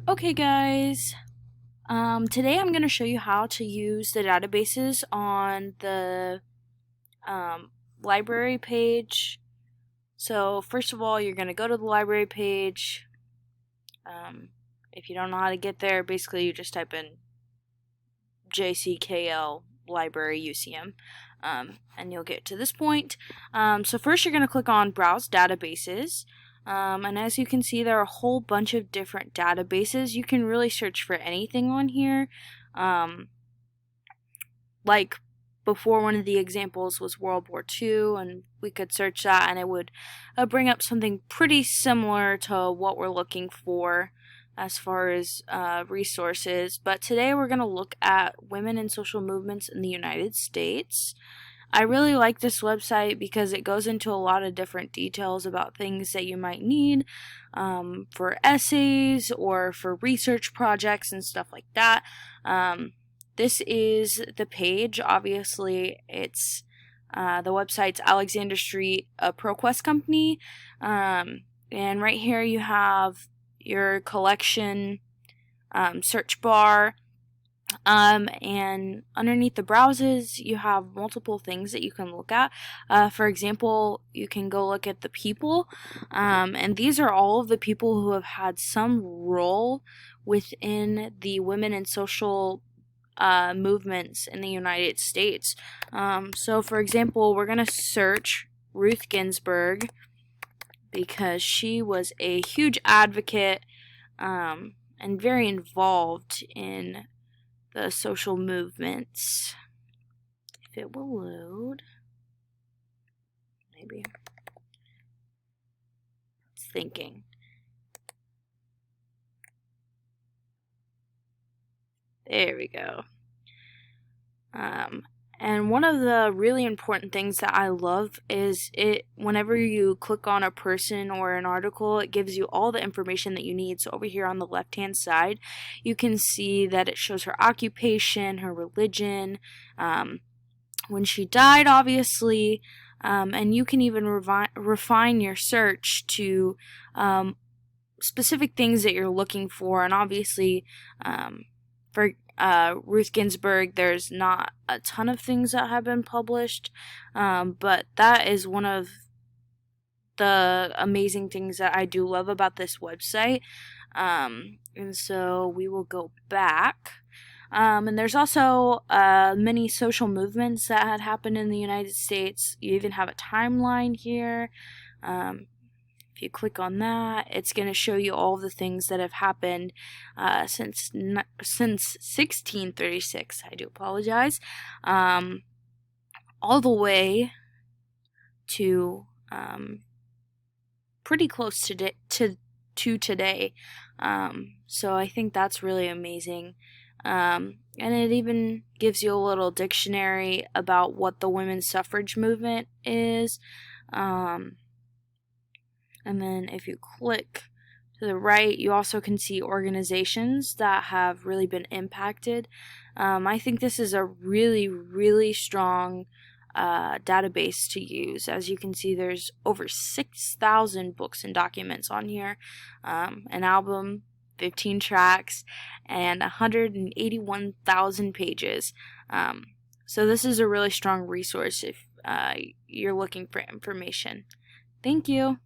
Okay guys, today I'm going to show you how to use the databases on the um, library page. So first of all, you're going to go to the library page. If you don't know how to get there, basically you just type in JCKL Library UCM, and you'll get to this point. So first you're going to click on Browse Databases. And as you can see, there are a whole bunch of different databases. You can really search for anything on here. Like before, one of the examples was World War II, and we could search that and it would bring up something pretty similar to what we're looking for as far as resources. But today we're going to look at women in social movements in the United States. I really like this website because it goes into a lot of different details about things that you might need for essays or for research projects and stuff like that. This is the page. Obviously, it's the website's Alexander Street, a ProQuest company. And right here you have your collection search bar. And underneath the browses, you have multiple things that you can look at. For example, you can go look at the people, and these are all of the people who have had some role within the women in social movements in the United States. So, for example, we're going to search Ruth Ginsburg because she was a huge advocate and very involved in the social movements. If it will load, maybe it's thinking. There we go. And one of the really important things that I love is whenever you click on a person or an article, it gives you all the information that you need. So over here on the left hand side, you can see that it shows her occupation, her religion, when she died, obviously, and you can even refine your search to specific things that you're looking for. And obviously, for Ruth Ginsburg, there's not a ton of things that have been published, but that is one of the amazing things that I do love about this website. And so we will go back. And there's also many social movements that had happened in the United States. You even have a timeline here. If you click on that, it's going to show you all the things that have happened since 1636. I do apologize. All the way to pretty close to today. So I think that's really amazing. And it even gives you a little dictionary about what the women's suffrage movement is. And then if you click to the right, you also can see organizations that have really been impacted. I think this is a really, really strong database to use. As you can see, there's over 6,000 books and documents on here, an album, 15 tracks, and 181,000 pages. So this is a really strong resource if you're looking for information. Thank you.